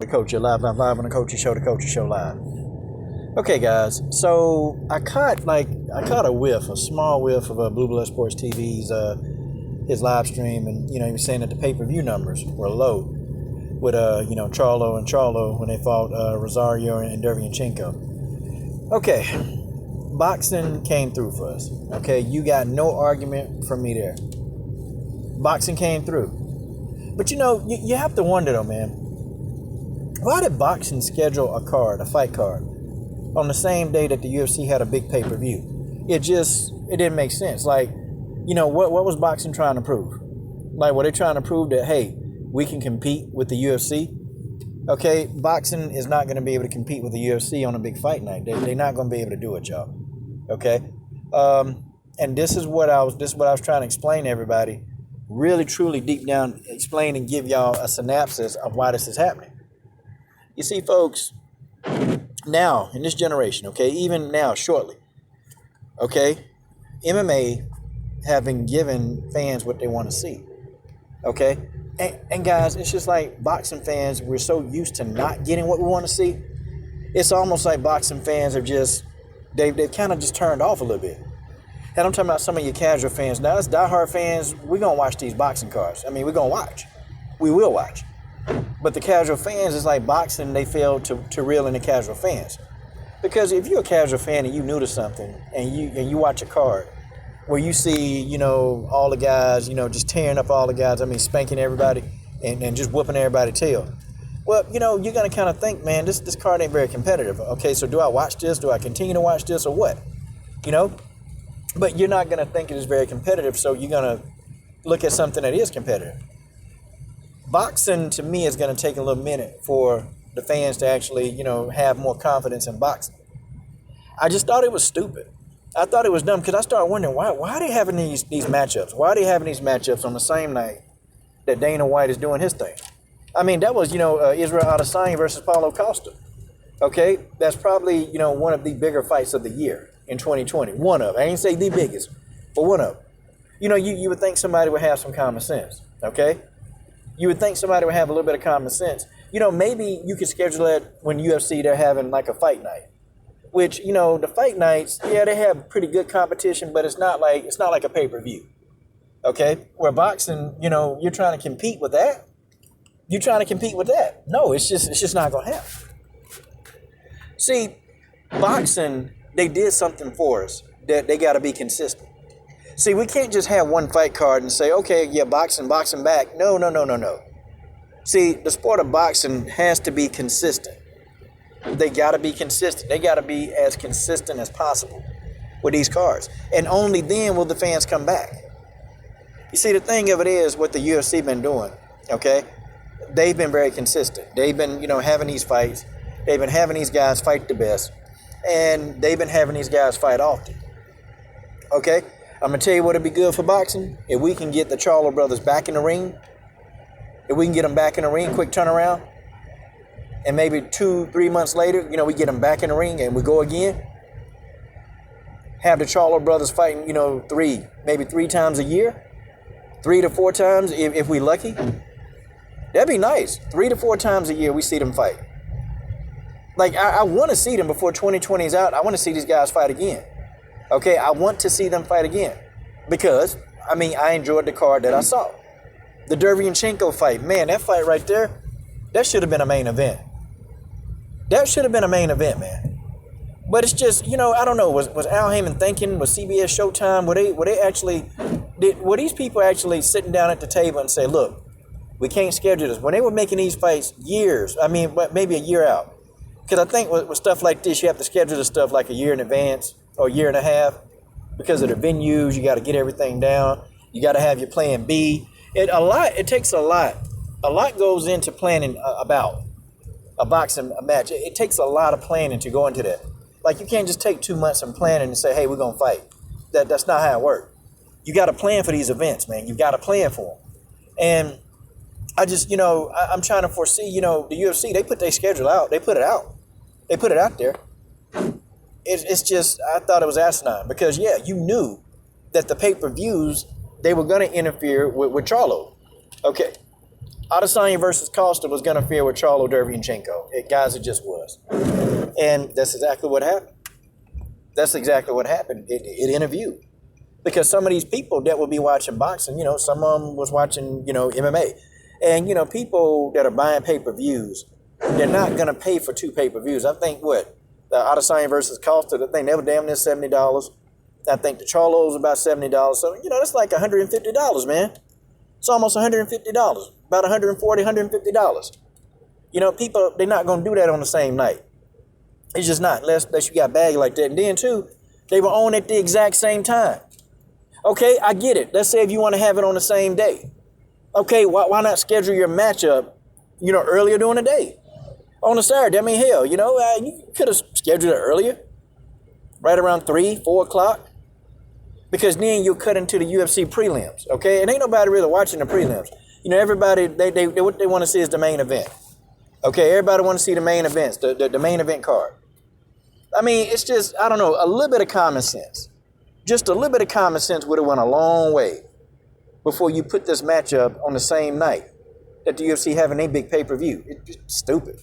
The Coach, you're live. I'm live on the Coach Show. The Coach Show live. Okay, guys. So I caught a small whiff of Blue Blood Sports TV's his live stream, and he was saying that the pay-per-view numbers were low with Charlo when they fought Rosario and Derevyanchenko. Okay, boxing came through for us. Okay, you got no argument from me there. Boxing came through, but you have to wonder though, man. Why did boxing schedule a fight card, on the same day that the UFC had a big pay-per-view? It didn't make sense. Like, what was boxing trying to prove? Like, were they trying to prove that, hey, we can compete with the UFC? Okay, boxing is not going to be able to compete with the UFC on a big fight night. They're not going to be able to do it, y'all. Okay? And this is what I was trying to explain to everybody. Really, truly, deep down, explain and give y'all a synopsis of why this is happening. You see, folks, now, in this generation, okay, even now, shortly, okay, MMA have been giving fans what they want to see, okay? And guys, it's just like boxing fans, we're so used to not getting what we want to see. It's almost like boxing fans are just, they've kind of just turned off a little bit. And I'm talking about some of you casual fans. Now, us diehard fans, we're going to watch these boxing cards. I mean, we're going to watch. We will watch. But the casual fans, is like boxing, they fail to reel in the casual fans. Because if you're a casual fan and you new to something and you watch a card where you see, all the guys, just tearing up all the guys, spanking everybody and just whooping everybody's tail. Well, you're going to kind of think, man, this card ain't very competitive. Okay, so do I watch this? Do I continue to watch this or what? But you're not going to think it is very competitive, so you're going to look at something that is competitive. Boxing, to me, is going to take a little minute for the fans to actually, have more confidence in boxing. I just thought it was stupid. I thought it was dumb because I started wondering, why are they having these matchups? Why are they having these matchups on the same night that Dana White is doing his thing? I mean, that was, Israel Adesanya versus Paulo Costa. Okay? That's probably, one of the bigger fights of the year in 2020. One of. I ain't say the biggest, but one of. You would think somebody would have some common sense. Okay? You would think somebody would have a little bit of common sense. Maybe you could schedule it when UFC, they're having like a fight night. Which, the fight nights, yeah, they have pretty good competition, but it's not like a pay-per-view. Okay? Where boxing, you're trying to compete with that. You're trying to compete with that. No, it's just not going to happen. See, boxing, they did something for us that they got to be consistent. See, we can't just have one fight card and say, okay, yeah, boxing back. No. See, the sport of boxing has to be consistent. They got to be consistent. They got to be as consistent as possible with these cards. And only then will the fans come back. You see, the thing of it is what the UFC been doing, okay? They've been very consistent. They've been, having these fights. They've been having these guys fight the best. And they've been having these guys fight often. Okay? I'm going to tell you what would be good for boxing. If we can get the Charlo brothers back in the ring, if we can get them back in the ring, quick turnaround, and maybe 2-3 months later, we get them back in the ring and we go again, have the Charlo brothers fighting, maybe 3 times a year, 3 to 4 times if we lucky. That'd be nice. 3 to 4 times a year we see them fight. Like, I want to see them before 2020 is out. I want to see these guys fight again. Okay, I want to see them fight again because, I enjoyed the card that I saw. The Derevyanchenko fight, man, that fight right there, that should have been a main event. That should have been a main event, man. But it's just, I don't know, was Al Heyman thinking, was CBS Showtime, were these people actually sitting down at the table and say, look, we can't schedule this? When they were making these fights maybe a year out. Because I think with stuff like this, you have to schedule the stuff like a year in advance or a year and a half because of the venues. You got to get everything down. You got to have your plan B. It takes a lot. A lot goes into planning about a boxing match. It takes a lot of planning to go into that. Like, you can't just take 2 months and planning and say, hey, we're going to fight. That's not how it works. You got to plan for these events, man. You got to plan for them. And I just, I'm trying to foresee, the UFC, they put their schedule out. They put it out. They put it out there. It's just, I thought it was asinine because, yeah, you knew that the pay-per-views, they were going to interfere with Charlo. Okay. Adesanya versus Costa was going to feud with Charlo Derevyanchenko. Guys, it just was. And that's exactly what happened. That's exactly what happened. It interviewed. Because some of these people that will be watching boxing, some of them was watching, MMA. And, people that are buying pay-per-views, they're not going to pay for 2 pay-per-views. I think the Adesanya versus Costa, I think they were damn near $70. I think the Charlo was about $70. So, that's like $150, man. It's almost $150. About $140, $150. People, they're not going to do that on the same night. It's just not, unless you got a bag like that. And then, too, they were on at the exact same time. Okay, I get it. Let's say if you want to have it on the same day. Okay, why not schedule your matchup, earlier during the day? On a Saturday, I mean, hell, you could have scheduled it earlier. Right around 3, 4 o'clock. Because then you'll cut into the UFC prelims, okay? And ain't nobody really watching the prelims. Everybody, they what they want to see is the main event. Okay, everybody want to see the main events, the main event card. I mean, it's just, I don't know, a little bit of common sense. Just a little bit of common sense would have went a long way before you put this matchup on the same night that the UFC having a big pay-per-view. It's just stupid.